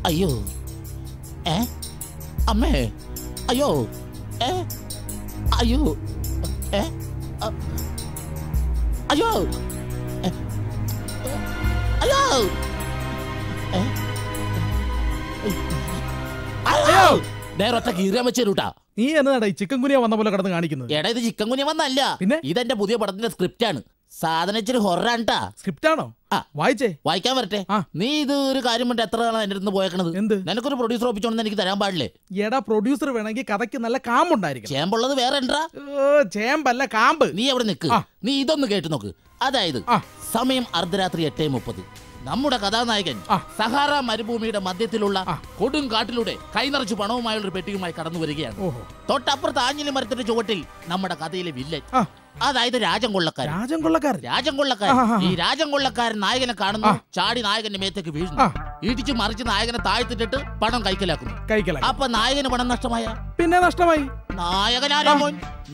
അയ്യോ അമ്മേ അയ്യോ അയ്യോ അയ്യോ അയ്യോ അയ്യോ നേരൊറ്റ കീറിയാൻ വെച്ചേരൂട്ടാ. നീ എന്നാടാ ഈ ചിക്കൻ കുനിയ വന്ന പോലെ കിടന്ന് കാണിക്കുന്നത്? എടാ ഇത് ചിക്കൻ കുനിയ വന്നല്ല, പിന്നെ ഇതെന്റെ പുതിയ പടത്തിന്റെ സ്ക്രിപ്റ്റ് ആണ്. സാധനം ഇച്ചിരി ഹൊറാണ്ടാ. സ്ക്രിപ്റ്റ് ആണോ? വായിച്ചേ. വായിക്കാൻ വരട്ടെ. നീ ഇത് ഒരു കാര്യം കൊണ്ട് എത്ര നാളാണ് എന്റെ അടുത്ത് പോയേക്കണത്? എന്ത് നിനക്കൊരു പ്രൊഡ്യൂസർ ഒപ്പിച്ചോണ്ടെന്ന് എനിക്ക് തരാൻ പാടില്ലേ? എടാ പ്രൊഡ്യൂസർ വേണമെങ്കിൽ കഥയ്ക്ക് നല്ല കാമ്പുണ്ടായിരിക്കും. ചേമ്പുള്ളത് വേറെ ഉണ്ടാ? ചേമ്പല്ല കാമ്പ്. നീ എവിടെ നിൽക്ക്, നീ ഇതൊന്ന് കേട്ട് നോക്ക്. അതായത് സമയം അർദ്ധരാത്രി 8:30. നമ്മുടെ കഥാനായകൻ സഹാറ മരുഭൂമിയുടെ മധ്യത്തിലുള്ള കൊടും കാട്ടിലൂടെ കൈനിറച്ച് പണവുമായുള്ള ഒരു പെട്ടിയുമായി കടന്നു വരികയാണ്. തൊട്ടപ്പുറത്ത് ആഞ്ഞിലി മരത്തിന്റെ ചുവട്ടിൽ നമ്മുടെ കഥയിലെ വില്ലൻ, അതായത് രാജൻ കൊള്ളക്കാരൻ. ഈ രാജൻ കൊള്ളക്കാരൻ നായകനെ കാണുന്നു, ചാടി നായകന്റെ മേത്തേക്ക് വീഴുന്നു, ഇടിച്ചു മറിച്ച് നായകനെ താഴ്ത്തിട്ടിട്ട് പണം കൈക്കലാക്കുന്നു. അപ്പൊ നായകന് പണം നഷ്ടമായ? പിന്നെ നഷ്ടമായി.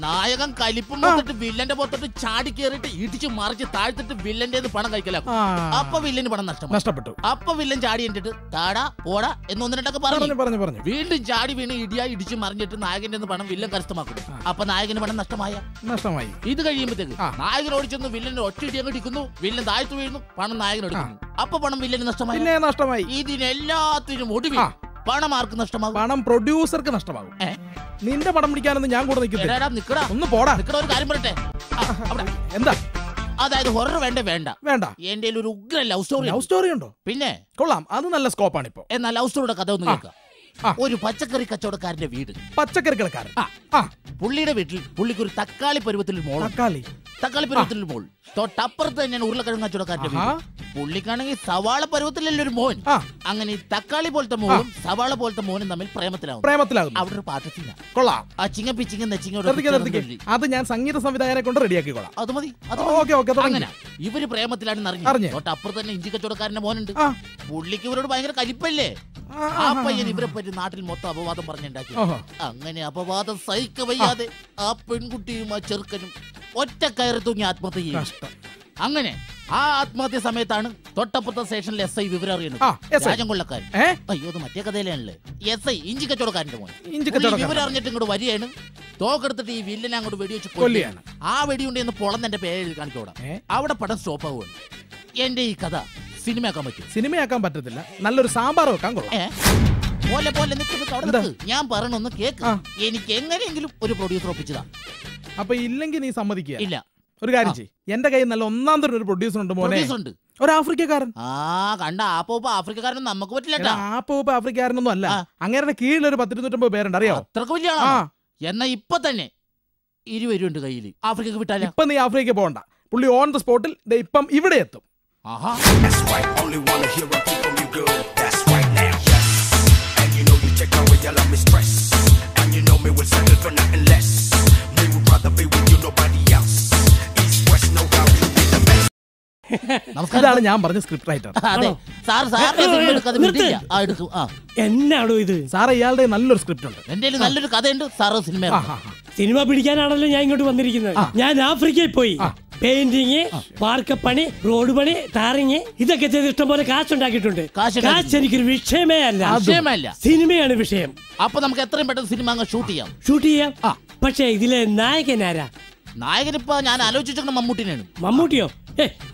നായകൻ കലിപ്പും പൊത്തിട്ട് വില്ലന്റെ പൊത്തിട്ട് ചാടി കയറിയിട്ട് ഇടിച്ചു മറിച്ച് താഴ്ത്തിട്ട് വില്ലന്റെ പണം കൈക്കലാക്കും. അപ്പൊ വില്ലന് പണം നഷ്ടപ്പെട്ടു. അപ്പൊ വില്ലൻ ചാടി എന്നിട്ട് താടാ പോടാ എന്നൊന്ന് രണ്ടൊക്കെ പറഞ്ഞു. വീണ്ടും ചാടി വീണ് ഇടിയായി ഇടിച്ചു മറിഞ്ഞിട്ട് നായകന്റെ പണം വില്ലൻ കരസ്ഥമാക്കുന്നു. അപ്പൊ നായകന് പണം നഷ്ടമായി. ഇത് കഴിയുമ്പോഴത്തേക്ക് നായകൻ ഓടിച്ചെന്ന് വില്ലന്റെ ഒറ്റ ഇടി അങ്ങ് ഇടിക്കുന്നു, വില്ലൻ താഴ്ത്തു വീഴുന്നു, പണം നായകൻ എടുക്കുന്നു. അപ്പൊ പണം വില്ലന് നഷ്ടമായി. ഇതിനെല്ലാത്തിനും ഒടുവിൽ പണം ആർക്ക് നഷ്ടമാകും? പണം പ്രൊഡ്യൂസർക്ക് നഷ്ടമാകും. നിന്റെ പടം പിടിക്കാനൊന്നും ഞാൻ കൂടെ നിൽക്കില്ല. ഒന്ന് പോടാ. ഒരു കാര്യം പറയട്ടെ. എന്താ? അതായത് ഹൊറർ വേണ്ട. എന്റെ ഒരു ഉഗ്ര ലവ് സ്റ്റോറി ഉണ്ടോ? പിന്നെ കൊള്ളാം, അത് നല്ല സ്കോപ്പാണ് ഇപ്പൊ. എന്നാൽ ലവ് സ്റ്റോറിയുടെ കഥ ഒന്ന് കേൾക്കാം. ഒരു പച്ചക്കറി കച്ചവടക്കാരന്റെ വീട്. പച്ചക്കറി കടക്കാരൻ. പുള്ളിയുടെ വീട്ടിൽ പുള്ളിക്ക് ഒരു തക്കാളി പരുവത്തിലൊരു മോൾ. തൊട്ടപ്പുറത്ത് തന്നെയാണ് ഉരുളക്കിഴങ്ങ് കച്ചവടക്കാരന്റെ വീട്. പുള്ളിക്കാണെങ്കിൽ സവാള പരുവത്തിലല്ലേ ഒരു മോൻ. അങ്ങനെ ഈ തക്കാളി പോലത്തെ മോനും സവാള പോലത്തെ മോനും തമ്മിൽ പ്രേമത്തിലാവും. അവിടെ ഒരു പാട്ടത്തില്ല. കൊള്ളാം. ആ ചിങ്ങപ്പി അത് ഞാൻ സംഗീത സംവിധായകനെ കൊണ്ട് റെഡിയാക്കിക്കോളാം. അത് മതി. അങ്ങനെ ഇവര് പ്രേമത്തിലാണ് അറിഞ്ഞു. തൊട്ടപ്പുറത്ത് തന്നെ ഇഞ്ചി കച്ചവടക്കാരന്റെ മോനുണ്ട്. പുള്ളിക്ക് ഇവരോട് ഭയങ്കര കലിപ്പല്ലേ. ആ പയ്യൻ ഇവരെ പറ്റി നാട്ടിൽ മൊത്തം അപവാദം പറഞ്ഞുണ്ടാക്കി. അങ്ങനെ അപവാദം സഹിക്കവയ്യാതെ ആ പെൺകുട്ടിയും ആ ചെറുക്കനും ഒറ്റ കയറി തൂങ്ങി ആത്മഹത്യ ചെയ്യും. അങ്ങനെ ആ ആത്മഹത്യ സമയത്താണ് തൊട്ടപ്പുറത്തെ സ്റ്റേഷനിൽ SI വിവരം അറിയുന്നത്. രാജൻ കൊള്ളക്കാരൻ. അയ്യോ അത് മറ്റേ കഥയിലാണല്ലേ. SI ഇഞ്ചി കച്ചവടക്കാരന്റെ മോൻ വിവരം അറിഞ്ഞിട്ട് ഇങ്ങോട്ട് വരികയാണ്. തോക്കെടുത്തിട്ട് ഈ വില്ലനെ അങ്ങോട്ട് വെടിവെച്ച് കൊല്ലുകയാണ്. ആ വെടിയുണ്ടെന്ന് പൊളന്ന് എന്റെ പേര് കാണിക്കോടാം. അവിടെ പടം സ്റ്റോപ്പ് ആവുകയാണ്. എന്റെ ഈ കഥ സിനിമയാക്കാൻ പറ്റത്തില്ല. നല്ലൊരു സാമ്പാർ വെക്കാൻ കൊള്ളാം. ഞാൻ പറയണൊന്ന് കേക്ക്. എനിക്ക് എങ്ങനെയെങ്കിലും ഒരു പ്രൊഡ്യൂസർ ഒപ്പിച്ചതാ. അപ്പൊ ഇല്ലെങ്കിൽ നീ സമ്മതിക്കുക? ഇല്ല. ഒരു കാര്യം ചെയ്യ്, എന്റെ കയ്യിൽ നല്ല ഒന്നാം തരം ഒരു പ്രൊഡ്യൂസർ ഉണ്ട് മോനെ. ഒരു ആഫ്രിക്കക്കാരൻ. കണ്ട ആപ്പൂപ്പ ആഫ്രിക്കക്കാരൻ നമുക്ക് പറ്റില്ല. ആപ്പൂപ്പ ആഫ്രിക്കക്കാരനൊന്നും അല്ല, അങ്ങനെ കീഴിൽ ഒരു 10-250 പേരുണ്ട്, അറിയോ? അത്രക്ക് വലിയ എന്നാ ഇപ്പൊ തന്നെ 20 രൂപ ഉണ്ട് കയ്യിൽ. ആഫ്രിക്കക്ക് വിട്ടാലോ? ഇപ്പൊ നീ ആഫ്രിക്ക പോകണ്ട, പുള്ളി ഓൺ ദ സ്പോട്ടിൽ ഇപ്പം ഇവിടെ എത്തും. ഇതാണ് ഞാൻ പറഞ്ഞ സ്ക്രിപ്റ്റ് റൈറ്റർ. എന്നാണോ ഇത് സാറേ? ഇയാളുടെ നല്ലൊരു സ്ക്രിപ്റ്റ് ഉണ്ട്. എന്റെ നല്ലൊരു കഥയുണ്ട് സാറ്. സിനിമ പിടിക്കാനാണല്ലോ ഞാൻ ഇങ്ങോട്ട് വന്നിരിക്കുന്നത്. ഞാൻ ആഫ്രിക്കയിൽ പോയി പെയിന്റിങ്, വാർക്കപ്പണി, റോഡ് പണി, ടാറിങ് ഇതൊക്കെ ചെയ്ത് ഇഷ്ടം പോലെ കാശുണ്ടാക്കിയിട്ടുണ്ട്. കാശ് എനിക്കൊരു വിഷയമേ അല്ല, സിനിമയാണ് വിഷയം. അപ്പൊ നമുക്ക് എത്രയും പെട്ടെന്ന് സിനിമ ഷൂട്ട് ചെയ്യാം. പക്ഷെ ഇതിലെ നായകനാരാ? നായകൻ ഇപ്പൊ ഞാൻ ആലോചിച്ചിട്ടുണ്ട് മമ്മൂട്ടിനെയാണ്. മമ്മൂട്ടിയോ?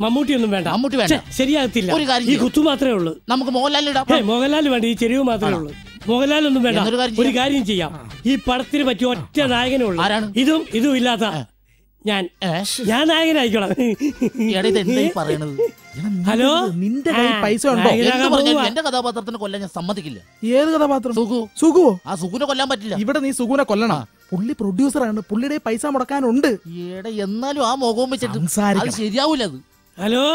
മമ്മൂട്ടിയൊന്നും വേണ്ട. മമ്മൂട്ടി വേണ്ട, ശരിയാകത്തില്ല. ഈ കുത്തു മാത്രമേ ഉള്ളൂ. നമുക്ക് മോഹൻലാൽ ഇടാം. മോഹൻലാൽ വേണ്ട, ഈ ചെരിവ് മാത്രമേ ഉള്ളൂ. മോഹൻലാൽ ഒന്നും വേണ്ട. ഒരു കാര്യം ചെയ്യാം, ഈ പടത്തിന് പറ്റിയ ഒറ്റ നായകനേ ഉള്ളൂ. ഇതും ഇല്ലാത്ത ഞാൻ നായകനായിക്കോളാം. ഹലോ, നിന്റെ പൈസ ഉണ്ടോ? എന്റെ കഥാപാത്രത്തിന് കൊല്ലാൻ ഞാൻ സമ്മതിക്കില്ല. ഏത് കഥാപാത്രം? സുഖുവോ? ആ സുഖുനെ കൊല്ലാൻ പറ്റില്ല. ഇവിടെ നീ സുഖുനെ കൊല്ലണം. പുള്ളി പ്രൊഡ്യൂസറാണ്, പുള്ളിയുടെ പൈസ മുടക്കാനുണ്ട്. എന്നാലും ആ മുഖവും വെച്ചിട്ട് ശരിയാവൂല അത്. ഹലോ,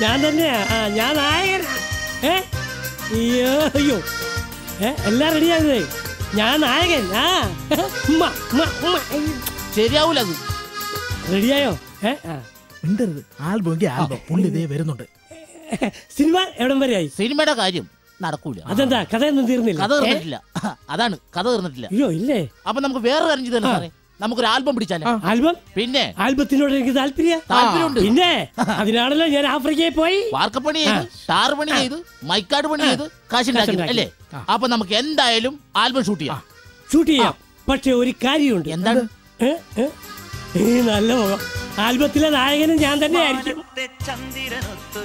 ഞാൻ തന്നെയാ, ഞാൻ നായകനാ. അയ്യോ, എല്ലാം റെഡിയാകുന്നേ, ഞാൻ നായകൻ. ശരിയാവൂല അത്. റെഡിയായോ? ആൽബം പുള്ളി ഇതേ വരുന്നുണ്ട്. സിനിമ എവിടം വരെയായി? സിനിമയുടെ കാര്യം നടക്കൂല. അതെന്താ? കഥയൊന്നും തീർന്നില്ല. കഥ തീർന്നിട്ടില്ല. അതാണ് കഥ തീർന്നിട്ടില്ല. അയ്യോ ഇല്ലേ? അപ്പൊ നമുക്ക് വേറെ കാര്യം ചെയ്തല്ലോ സാറേ. നമുക്കൊരു ആൽബം പിടിച്ചാലോ? ആൽബം? പിന്നെ ആൽബത്തിനോട് എനിക്ക് താല്പര്യമുണ്ട്. പിന്നെ അതിനാണല്ലോ ഞാൻ ആഫ്രിക്കയിൽ പോയി വാർക്കപ്പണി ചെയ്ത്, ടാർ പണി ചെയ്ത്, മൈക്കാട് പണി ചെയ്ത് കാശുണ്ടാക്കി അല്ലേ? അപ്പൊ നമുക്ക് എന്തായാലും ആൽബം ഷൂട്ട് ചെയ്യാം. പക്ഷെ ഒരു കാര്യമുണ്ട്. എന്താണ്? നല്ല മുഖം. ആൽബത്തിലെ നായകനും ഞാൻ തന്നെ ആയിരിക്കും.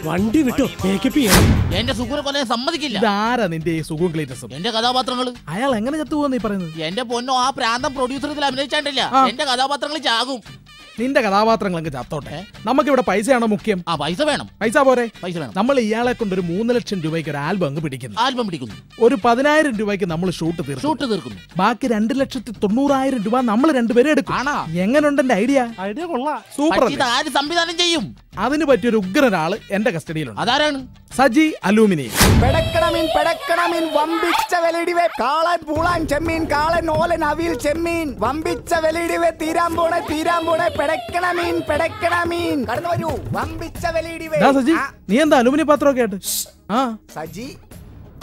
വണ്ടി വിട്ടോ, മേക്കപ്പ് ചെയ്യണം. എന്റെ സുഖം കൊല്ലാൻ സമ്മതിക്കില്ല. ഇതാരാ നിന്റെ സുഖം ക്ലീറ്റസും? എന്റെ കഥാപാത്രങ്ങൾ. അയാൾ എങ്ങനെ ചത്തുപോകുന്ന നീ പറയുന്നത്? എന്റെ പൊന്നോ, ആ പ്രാന്തം പ്രൊഡ്യൂസറിൽ അഭിനയിച്ചാണ്ടില്ല. എന്റെ കഥാപാത്രങ്ങൾ ചാകും. നിന്റെ കഥാപാത്രങ്ങൾ അങ്ങ് ചത്തോട്ടെ. നമുക്കിവിടെ പൈസയാണോ മുഖ്യം? പൈസ വേണം. പൈസ പോരെ? പൈസ വേണം. നമ്മൾ ഇയാളെ കൊണ്ട് ഒരു 3 ലക്ഷം രൂപയ്ക്ക് ഒരു ആൽബം അങ്ങ് പിടിക്കുന്നു. ഒരു 10,000 രൂപയ്ക്ക് നമ്മൾ ഷൂട്ട് തീർക്കുന്നു. ബാക്കി 2,90,000 രൂപ നമ്മൾ രണ്ടുപേരും എടുക്കും. എങ്ങനെയുണ്ട് എന്റെ ഐഡിയ? കൊള്ളാം. സൂപ്പർ. സംവിധാനം ചെയ്യും. അതിന് പറ്റിയൊരു ഉഗ്രനാള് എന്റെ കസ്റ്റഡിയിലുണ്ട്. അതാരാണ്? സജി അലൂമിനിയം. പെടക്കണമീൻ വമ്പിച്ച വെളിടിവേ കാളൻ പൂളാൻ ചെമ്മീൻ കാളൻ ഓലൻ അവിൽ ചെമ്മീൻ വമ്പിച്ച വെളിടിവേ തീരാൻ പോണേ പെടക്കണമീൻ കടന്നു വരൂ വമ്പിച്ച വെളിടിവേ. സജി, നീ എന്താ അലൂമിനിയം പാത്രമൊക്കെ ആയിട്ട്? സജി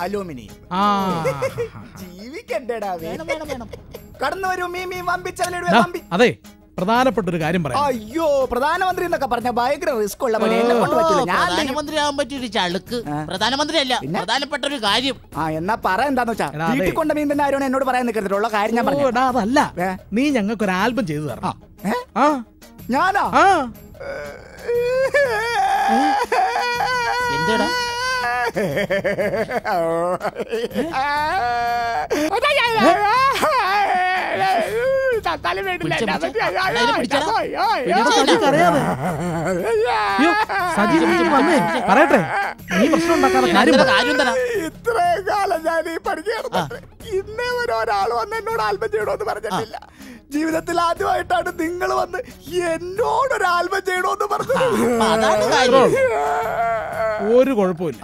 അലൂമിനിയം ജീവിക്കണ്ടേടാ. കടന്നു വരൂ മീ വമ്പിച്ച വെളിടിവേ. അതെ, പ്രധാനപ്പെട്ട ഒരു കാര്യം പറയാം. അയ്യോ, പ്രധാനമന്ത്രി എന്നൊക്കെ പറഞ്ഞ ഭയങ്കര റിസ്ക് ഉള്ള പ്രധാനമന്ത്രി ആവാൻ പറ്റിയൊരു ചളുക്ക്. പ്രധാനമന്ത്രി അല്ല, പ്രധാനപ്പെട്ട ഒരു കാര്യം. എന്നാ പറ എന്താന്ന് വെച്ചാ. വീട്ടിൽ കൊണ്ട് മീൻ തന്നെ ആരും എന്നോട് പറയാൻ നിൽക്കരുതുള്ള കാര്യം ഞാൻ പറഞ്ഞു. അതല്ല, നീ ഞങ്ങൾക്ക് ഒരു ആൽബം ചെയ്തു തരണം. ഞാനാ? എന്താടാ? പറയട്ടെ, നീ പ്രശ്നം ഉണ്ടാക്കാതെ ഇത്രയും കാലം ഞാൻ ഈ പഠിക്കണം. ഇന്നേ ഒരാൾ വന്ന് എന്നോട് ആൽബം ചെയ്യണോന്ന് പറഞ്ഞിട്ടില്ല. ജീവിതത്തിൽ ആദ്യമായിട്ടാണ് നിങ്ങൾ വന്ന് എന്നോടൊരു ആൽബം ചെയ്യണോന്ന് പറഞ്ഞത്. ഒരു കുഴപ്പമില്ല,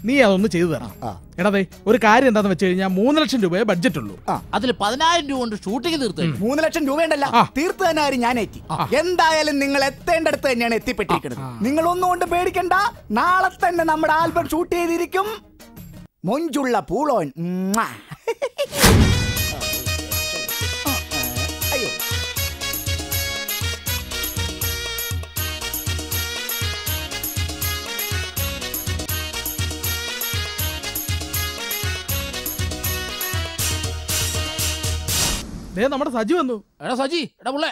നീ അതൊന്ന് ചെയ്തു തരണം. എടേ, ഒരു കാര്യം എന്താന്ന് വെച്ച് കഴിഞ്ഞാൽ 3 ലക്ഷം രൂപയെ ബഡ്ജറ്റ് ഉള്ളൂ. അതിൽ 10,000 രൂപ കൊണ്ട് ഷൂട്ടിംഗ് തീർത്ത്. 3 ലക്ഷം രൂപയുണ്ടല്ല, തീർത്ത് തന്നെ ആരും ഞാൻ എത്തി. എന്തായാലും നിങ്ങൾ എത്തേണ്ടടുത്ത് തന്നെയാണ് എത്തിപ്പെട്ടിരിക്കുന്നത്. നിങ്ങൾ ഒന്നുകൊണ്ട് പേടിക്കണ്ട. നാളെ തന്നെ നമ്മുടെ ആൽബം ഷൂട്ട് ചെയ്തിരിക്കും. മൊഞ്ചുള്ള പൂളോൻ. അയ്യോ, നമ്മുടെ സജി വന്നു. എടാ സജി, എടാ പുള്ളേ,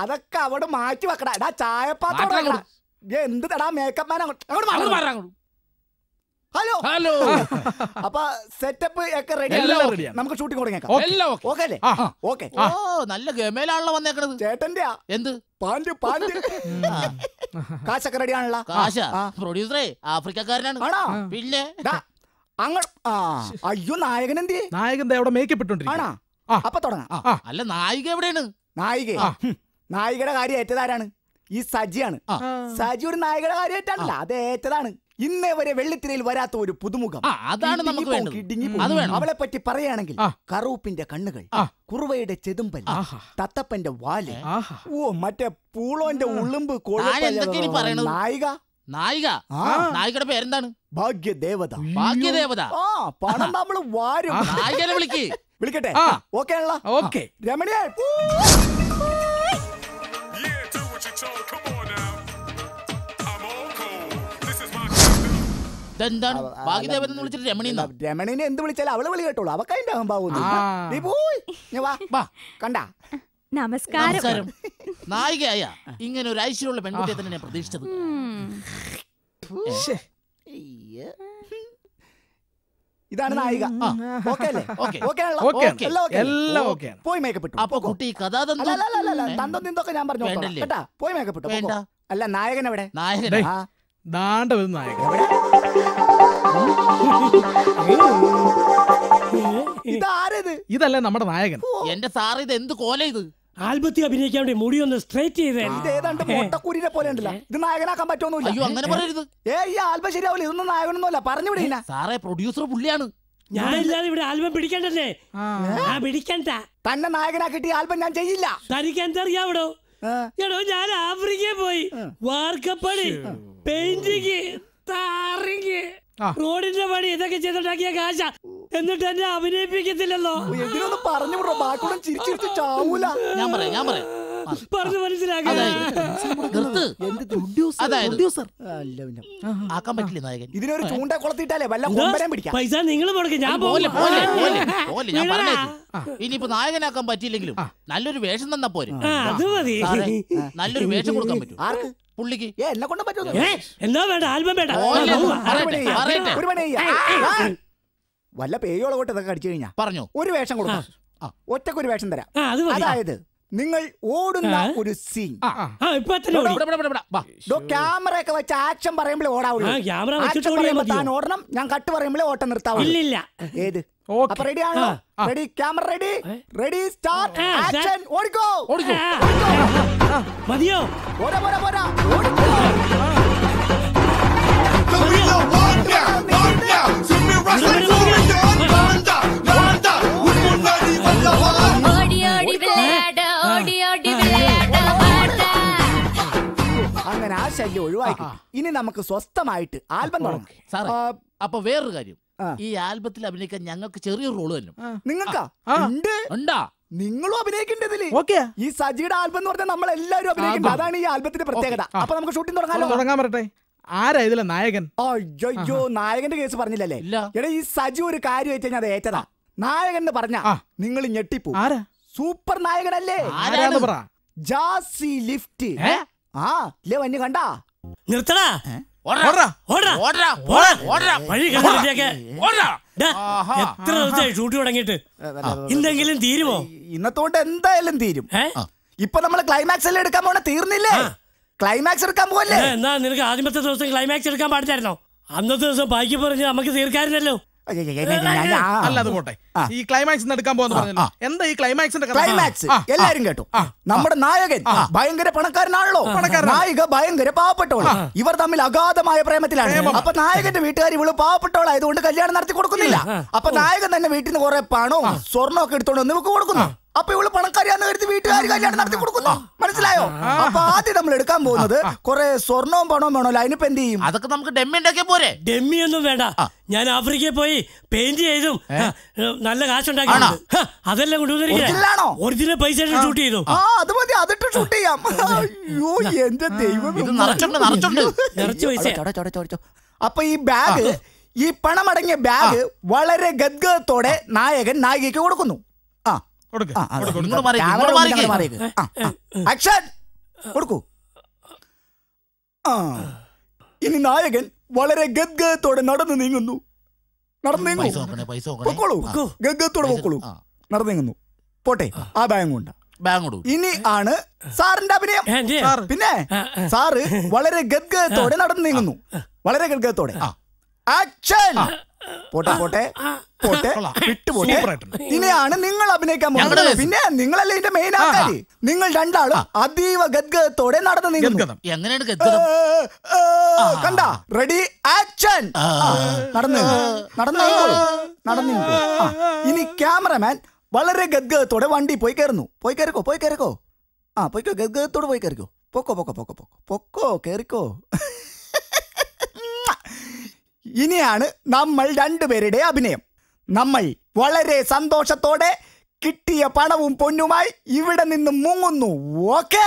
അതൊക്കെ അവിടെ മാറ്റി വെക്കടാ. ചായപ്പാത്രം എന്ത് മേക്കപ്പ് മാൻ അങ്ങോട്ട്. ഹലോ. അപ്പൊ സെറ്റപ്പ് ഒക്കെ റെഡി. നമുക്ക് ഷൂട്ടിംഗ് തുടങ്ങിയേക്കാം. ഓക്കെ അല്ലേ? ഓക്കെ. നല്ല ഗമയിലാണല്ലോ വന്നേക്കണത്. ചേട്ടന്റെ എന്ത് പാന്റ് കാശൊക്കെ റെഡി ആണല്ലോ. പ്രൊഡ്യൂസറെ ആഫ്രിക്കക്കാരനാണ്. പിന്നെ അയ്യോ, നായകൻ എന്ത്? നായകൻ അവിടെ മേക്കപ്പ് ഇട്ടോണ്ടിരിക്കുകയാണ്. അപ്പൊ തുടങ്ങാം. അല്ല, നായിക എവിടെയാണ്? നായികയുടെ കാര്യം ഏറ്റതാരാണ്? ഈ സജിയാണ്. സജി ഒരു നായികയുടെ കാര്യം ഏറ്റാണല്ലോ, അത് ഏറ്റതാണ്. ഇന്നേ വരെ വെള്ളിത്തിരയിൽ വരാത്ത ഒരു പുതുമുഖം. അതാണ് നമുക്ക് വേണ്ടത്. അവളെ പറ്റി പറയുകയാണെങ്കിൽ കറൂപ്പിന്റെ കണ്ണുകൾ, കുറുവയുടെ ചെതുമ്പൽ, തത്തപ്പന്റെ വാല്, മറ്റേ പൂളോന്റെ ഉളുമ്പ്, നായികയുടെ പേരെന്താണ്? ഭാഗ്യദേവത. പണം നമ്മൾ വാരും. നായികനെ വിളിക്കട്ടെ? ഓക്കെ ആണല്ലോ. ഓക്കെ. രമണിയെ രമണിനെ എന്ത് വിളിച്ചാലും അവള് വിളി കേട്ടോളൂ. അവക്ക് അതിന്റെ അഹംഭാവം. കണ്ട. നമസ്കാരം. നായികയായ ഇങ്ങനെ ഒരു ഐശ്വര്യമുള്ള പെൺകുട്ടിയെ തന്നെ ഞാൻ പ്രതീക്ഷിച്ചത്. ഇതാണ് നായിക. പോയി മേക്കപ്പ് ഇട്ടു. അപ്പൊ കുട്ടി തന്തം തിന്തൊക്കെ ഞാൻ പറഞ്ഞു കേട്ടാ. പോയി മേക്കപ്പ് ഇട്ടു. അല്ല, നായകൻ എവിടെ? നായകൻ ഇതാരത്? ഇതല്ലേ നമ്മുടെ നായകൻ. എന്റെ സാറ്, ഇത് എന്ത് കോല? ഇത് ആൽബത്തിൽ അഭിനയിക്കാൻ വേണ്ടി മുടി ഒന്ന് സ്ട്രൈറ്റ് ചെയ്തേ. ഇത് ഏതാണ്ട് മുട്ടക്കൂരിനെ പോലെ ഉണ്ടല്ലോ. ഇത് നായകനാക്കാൻ പറ്റുമൊന്നുമില്ല. അയ്യോ, അങ്ങനെ പറയരുത്. ഈ ആൽബം ശരിയാവില്ല. ഇതൊന്നും നായകനൊന്നുമല്ല. പറഞ്ഞു വിടില്ല സാറേ. പ്രൊഡ്യൂസർ പുള്ളിയാണ്. ഞാനില്ലാതെ ഇവിടെ ആൽബം പിടിക്കണ്ടേ? പിടിക്കണ്ട. തന്നെ നായകനാക്കിട്ട് ഈ ആൽബം ഞാൻ ചെയ്യില്ല. തനിക്ക് എന്തറിയാവടോ? എടോ, ഞാൻ ആഫ്രിക്കയിൽ പോയി വാർക്കപ്പണി, പെയിന്റിങ്, റോഡിന്റെ പണി ഇതൊക്കെ ചെയ്തുണ്ടാക്കിയ കാശ, എന്നിട്ട് എന്നെ അഭിനയിപ്പിക്കത്തില്ലല്ലോ. എന്തിനൊന്ന് പറഞ്ഞു വിടോ, ബാക്കിയുള്ള ചിരിച്ചിരിച്ച് ചാവൂല. ഞാൻ പറയാം പറഞ്ഞു മനസ്സിലാക്കാൻ ആക്കാൻ പറ്റില്ല നായകൻ. ഇതിനൊരു ചൂണ്ട കൊളത്തിട്ടാലേ വല്ല കൊമ്പരം പിടിക്കാം. പൈസ നിങ്ങൾ മുടക്കി ഞാൻ ഞാൻ പറഞ്ഞേ, ഇനിയിപ്പോ നായകനാക്കാൻ പറ്റിയില്ലെങ്കിലും നല്ലൊരു വേഷം തന്നാ പോരെ. അത് മതി. നല്ലൊരു വേഷം കൊടുക്കാൻ പറ്റും ആർക്ക്? പുള്ളിക്ക്. എന്നെ കൊണ്ട് പറ്റുമോ? എന്താ വേണ്ട, ആൽബം വേണ്ട. വല്ല പേയോളം കൊണ്ട് ഇതൊക്കെ അടിച്ചു കഴിഞ്ഞാ പറഞ്ഞു ഒരു വേഷം കൊടുക്കാം. ഒറ്റക്കൊരു വേഷം തരാം. അതായത് നിങ്ങൾ ഓടുന്ന ഒരു സീൻ, ക്യാമറ ഒക്കെ വെച്ച് ആക്ഷൻ പറയുമ്പോഴേ ഓടാവുള്ളൂ. താൻ ഓടണം, ഞാൻ കട്ട് പറയുമ്പോഴേ ഓട്ടം നിർത്താവുള്ളൂ. ഏത്? അപ്പൊ റെഡി ആണോ? Ready, camera ready, ready start, action. ഓടിക്കോ. മതിയോ? പോരാ പോരാ പോരാ, ഓടിക്കോ. അങ്ങനെ ആ ശല്യം ഒഴിവാക്കി ഇനി നമുക്ക് സ്വസ്ഥമായിട്ട് ആൽബം തുടങ്ങാം. അപ്പൊ വേറൊരു കാര്യം, ഈ ആൽബത്തിൽ അഭിനയിക്കാൻ ഞങ്ങൾക്ക് ചെറിയൊരു റോള് തന്നെ. നിങ്ങൾക്കാ? നിങ്ങളും അഭിനയിക്കേണ്ടതില്. ഈ സജിയുടെ ആൽബം എന്ന് പറഞ്ഞാൽ നമ്മൾ എല്ലാവരും അഭിനയിക്കേണ്ടത്. അതാണ് ഈ ആൽബത്തിന്റെ പ്രത്യേകത. അപ്പൊ നമുക്ക് ഷൂട്ടിംഗ് തുടങ്ങാൻ പറട്ടെ. ആരാ ഇതിലെ നായകൻ? അയ്യോ, നായകന്റെ കേസ് പറഞ്ഞില്ലല്ലേ? എടാ, ഈ സജി ഒരു കാര്യം വെച്ച് ഞാൻ ഏറ്റതാ. നായകൻ എന്ന് പറഞ്ഞ നിങ്ങൾ ഞെട്ടിപ്പോ. സൂപ്പർ നായകനല്ലേ? ജാസി ലിഫ്റ്റ്. ഇല്ലേ വന്യ കണ്ടാ? നിർത്തടാ. എത്ര ദിവസമായി ഷൂട്ട് തുടങ്ങിയിട്ട്? എന്തെങ്കിലും തീരുമോ? ഇന്നത്തോട്ട് എന്തായാലും തീരും. ഇപ്പൊ നമ്മള് ക്ലൈമാക്സ് എല്ലാം എടുക്കാൻ പോണ. തീർന്നില്ലേ? ക്ലൈമാക്സ് എടുക്കാൻ പോകല്ലേ? എന്നാ നിനക്ക് ആദ്യമത്തെ ദിവസം ക്ലൈമാക്സ് എടുക്കാൻ പാടില്ലായിരുന്നോ? അന്നത്തെ ദിവസം ബാക്കി പറഞ്ഞ് നമുക്ക് തീർക്കാറില്ലല്ലോ. അല്ലാതെ പോട്ടെ, ഈ ക്ലൈമാക്സ് എടുക്കാൻ പോകുന്ന എന്താ ഈ ക്ലൈമാക്സിന്റെ ക്ലൈമാക്സ്? എല്ലാരും കേട്ടോ, നമ്മുടെ നായകൻ ഭയങ്കര പണക്കാരനാണല്ലോ, നായിക ഭയങ്കര പാവപ്പെട്ടവള്. ഇവർ തമ്മിൽ അഗാധമായ പ്രേമത്തിലാണ്. അപ്പൊ നായകന്റെ വീട്ടുകാർ ഇവള് പാവപ്പെട്ടവളായതുകൊണ്ട് കല്യാണം നടത്തി കൊടുക്കുന്നില്ല. അപ്പൊ നായകൻ തന്നെ വീട്ടിൽ നിന്ന് കുറെ പണവും സ്വർണ്ണമൊക്കെ എടുത്തോണ്ട് വന്ന് ഇവക്ക് കൊടുക്കുന്നു. അപ്പൊ ഇവള് പണക്കാരിയാന്ന് കരുതി വീട്ടുകാർ കല്യാണം നടത്തി കൊടുക്കുന്നു. മനസ്സിലായോ? അപ്പൊ ആദ്യം നമ്മൾ എടുക്കാൻ പോകുന്നത് കുറെ സ്വർണവും പണവും വേണമല്ലോ. അതിനിപ്പോ എന്ത് ചെയ്യും? അതൊക്കെ നമുക്ക് ഡെമ്മി ഉണ്ടാക്കിയ പോരെ. ഡെമ്മി ഒന്നും വേണ്ട, ഞാൻ ആഫ്രിക്കയിൽ പോയി പെയിന്റ് ചെയ്തും നല്ല കാശുണ്ടാക്കി അതെല്ലാം കൊണ്ടുവന്നിരിക്കണോ? ഒറിജിനൽ പൈസ ഷൂട്ട് ചെയ്തു. അത് മതി, അതിട്ട് ഷൂട്ട് ചെയ്യാം. അയ്യോ എന്റെ ദൈവം, നിറച്ചു പൈസ. അപ്പൊ ഈ ബാഗ്, ഈ പണമടങ്ങിയ ബാഗ് വളരെ ഗദ്ഗതത്തോടെ നായകൻ നായികയ്ക്ക് കൊടുക്കുന്നു. കൊടുക്കൂ. ഇനി നായകൻ വളരെ ഗദ്ഗതത്തോടെ നടന്നു നീങ്ങുന്നു. ഗദ്ഗതത്തോടെ പൊക്കോളൂ. നടന്നു നീങ്ങുന്നു. പോട്ടെ, ആ ബാഗ് കൊണ്ട്. ഇനി ആണ് സാറിന്റെ അഭിനയം. പിന്നെ സാറ് വളരെ ഗദ്ഗതത്തോടെ നടന്നു നീങ്ങുന്നു. വളരെ ഗദ്ഗതത്തോടെ. ആക്ഷൻ. പോട്ടെ പോട്ടെ പോട്ടെ, വിട്ടുപോട്ടെ. ഇനിയാണ് നിങ്ങൾ അഭിനയിക്കാൻ പോകുന്നത്. പിന്നെ നിങ്ങളല്ലേ ഇതിന്റെ മെയിൻ ആൾക്കാര്. നിങ്ങൾ രണ്ടാളും അതീവ ഗദ്ഗതത്തോടെ നടന്നു നീങ്ങുന്നു. കണ്ടാ? Ready, action. നടന്നു നടന്നു നടന്നു. ഇനി ക്യാമറമാൻ വളരെ ഗദ്ഗതത്തോടെ വണ്ടി പോയി കയറുന്നു. പോയി കയറിക്കോ, പോയി കയറിക്കോ. പോയിക്കോ, ഗദ്ഗതത്തോടെ പോയി കയറിക്കോ. പൊക്കോ പൊക്കോ പൊക്കോ പൊക്കോ പൊക്കോ, കയറിക്കോ. ഇനിയാണ് നമ്മൾ രണ്ടുപേരുടെ അഭിനയം. നമ്മൾ വളരെ സന്തോഷത്തോടെ കിട്ടിയ പണവും പൊന്നുമായി ഇവിടെ നിന്ന് മുങ്ങുന്നു. ഓക്കേ?